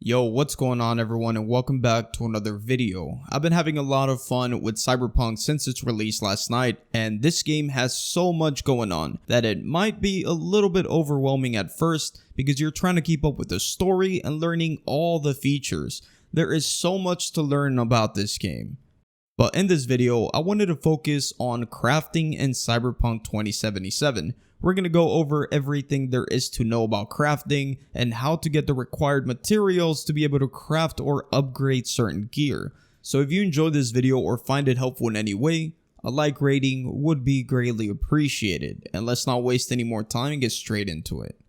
Yo, what's going on everyone, and welcome back to another video. I've been having a lot of fun with Cyberpunk since its release last night, and this game has so much going on that it might be a little bit overwhelming at first because you're trying to keep up with the story and learning all the features. There is so much to learn about this game. But in this video, I wanted to focus on crafting in Cyberpunk 2077. We're going to go over everything there is to know about crafting and how to get the required materials to be able to craft or upgrade certain gear. So if you enjoyed this video or find it helpful in any way, a like rating would be greatly appreciated. And let's not waste any more time and get straight into it.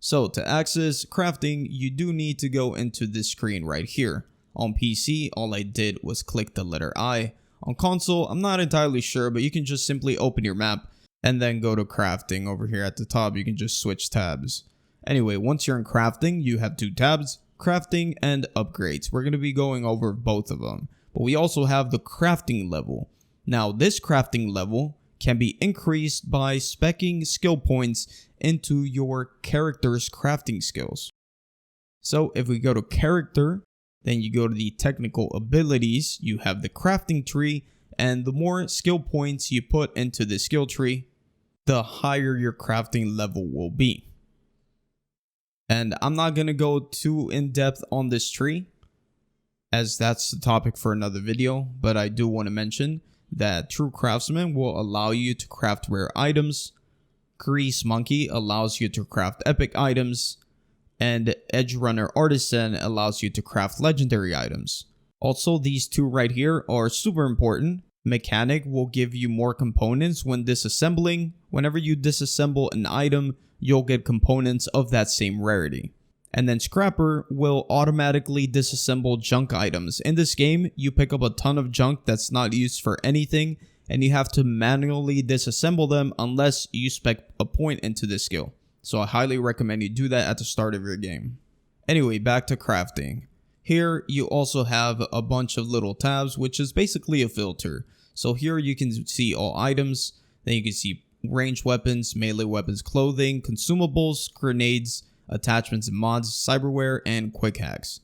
So to access crafting, you do need to go into this screen right here. On PC, all I did was click the letter I. On console, I'm not entirely sure, but you can just simply open your map and then go to crafting. Over here at the top, you can just switch tabs. Anyway, once you're in crafting, you have two tabs, crafting and upgrades. We're going to be going over both of them, but we also have the crafting level. Now, this crafting level can be increased by speccing skill points into your character's crafting skills. So if we go to character, then you go to the technical abilities, you have the crafting tree, and the more skill points you put into the skill tree, the higher your crafting level will be. And I'm not going to go too in depth on this tree, as that's the topic for another video, but I do want to mention that True Craftsman will allow you to craft rare items, Grease Monkey allows you to craft epic items, and Edge Runner Artisan allows you to craft legendary items. Also, these two right here are super important. Mechanic will give you more components when disassembling. Whenever you disassemble an item, you'll get components of that same rarity. And then Scrapper will automatically disassemble junk items. In this game, you pick up a ton of junk that's not used for anything, and you have to manually disassemble them unless you spec a point into this skill. So I highly recommend you do that at the start of your game. Anyway, back to crafting. Here you also have a bunch of little tabs, which is basically a filter. So here you can see all items, then you can see ranged weapons, melee weapons, clothing, consumables, grenades, attachments and mods, cyberware, and quick hacks.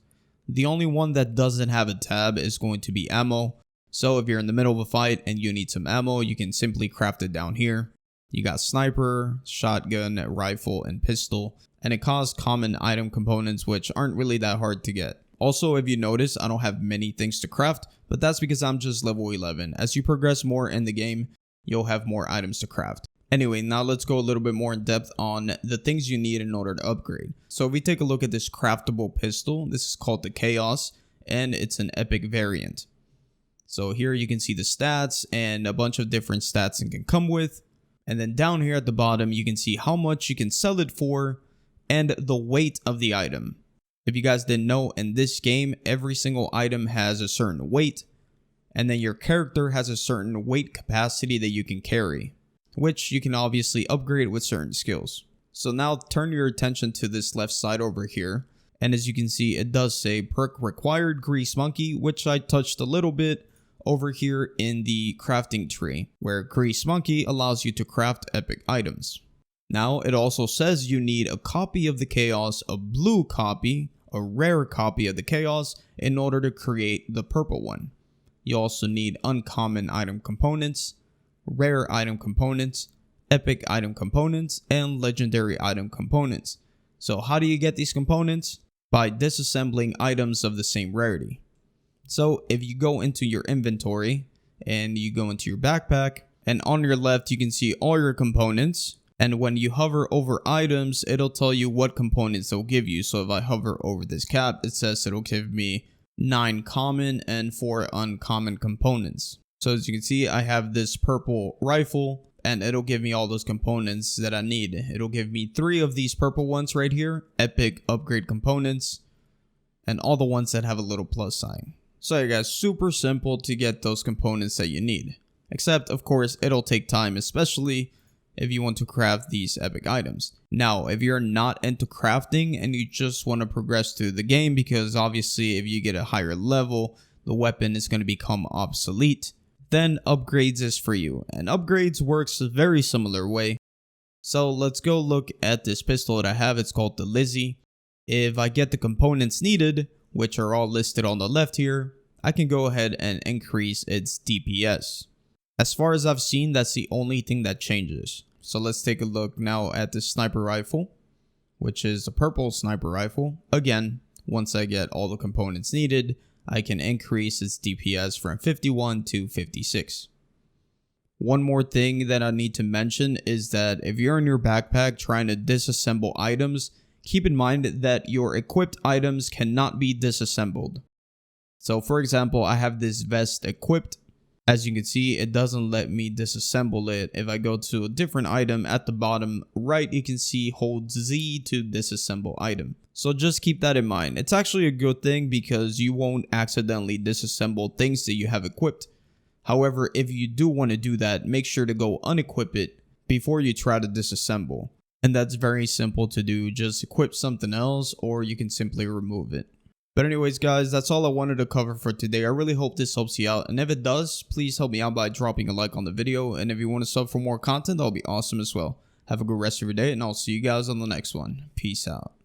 The only one that doesn't have a tab is going to be ammo. So if you're in the middle of a fight and you need some ammo, you can simply craft it down here. You got sniper, shotgun, rifle, and pistol, and it costs common item components which aren't really that hard to get. Also, if you notice, I don't have many things to craft, but that's because I'm just level 11. As you progress more in the game, you'll have more items to craft. Anyway, now let's go a little bit more in depth on the things you need in order to upgrade. So if we take a look at this craftable pistol, this is called the Chaos, and it's an epic variant. So here you can see the stats and a bunch of different stats it can come with. And then down here at the bottom, you can see how much you can sell it for and the weight of the item. If you guys didn't know, in this game, every single item has a certain weight, and then your character has a certain weight capacity that you can carry, which you can obviously upgrade with certain skills. So now turn your attention to this left side over here, and as you can see, it does say perk required Grease Monkey, which I touched a little bit over here in the crafting tree, where Grease Monkey allows you to craft epic items. Now, it also says you need a copy of the Chaos, a blue copy, a rare copy of the Chaos in order to create the purple one. You also need uncommon item components, rare item components, epic item components, and legendary item components. So how do you get these components? By disassembling items of the same rarity. So if you go into your inventory and you go into your backpack, and on your left you can see all your components. And when you hover over items, it'll tell you what components it'll give you. So if I hover over this cap, it says it'll give me 9 common and 4 uncommon components. So as you can see, I have this purple rifle and it'll give me all those components that I need. It'll give me 3 of these purple ones right here, epic upgrade components, and all the ones that have a little plus sign. So yeah guys, super simple to get those components that you need. Except, of course, it'll take time, especially if you want to craft these epic items. Now, if you're not into crafting and you just want to progress through the game, because obviously if you get a higher level, the weapon is going to become obsolete, then upgrades is for you. And upgrades works a very similar way. So let's go look at this pistol that I have. It's called the Lizzie. if I get the components needed, which are all listed on the left here, I can go ahead and increase its DPS. As far as I've seen, that's the only thing that changes. So let's take a look now at the sniper rifle, which is a purple sniper rifle. Again, once I get all the components needed, I can increase its DPS from 51 to 56. One more thing that I need to mention is that if you're in your backpack trying to disassemble items, keep in mind that your equipped items cannot be disassembled. So for example, I have this vest equipped. As you can see, it doesn't let me disassemble it. If I go to a different item at the bottom right, you can see hold Z to disassemble item. So just keep that in mind. It's actually a good thing because you won't accidentally disassemble things that you have equipped. However, if you do want to do that, make sure to go unequip it before you try to disassemble. And that's very simple to do. Just equip something else, or you can simply remove it. But anyways guys, that's all I wanted to cover for today. I really hope this helps you out, and if it does, please help me out by dropping a like on the video, and if you want to sub for more content, that'll be awesome as well. Have a good rest of your day, and I'll see you guys on the next one. Peace out.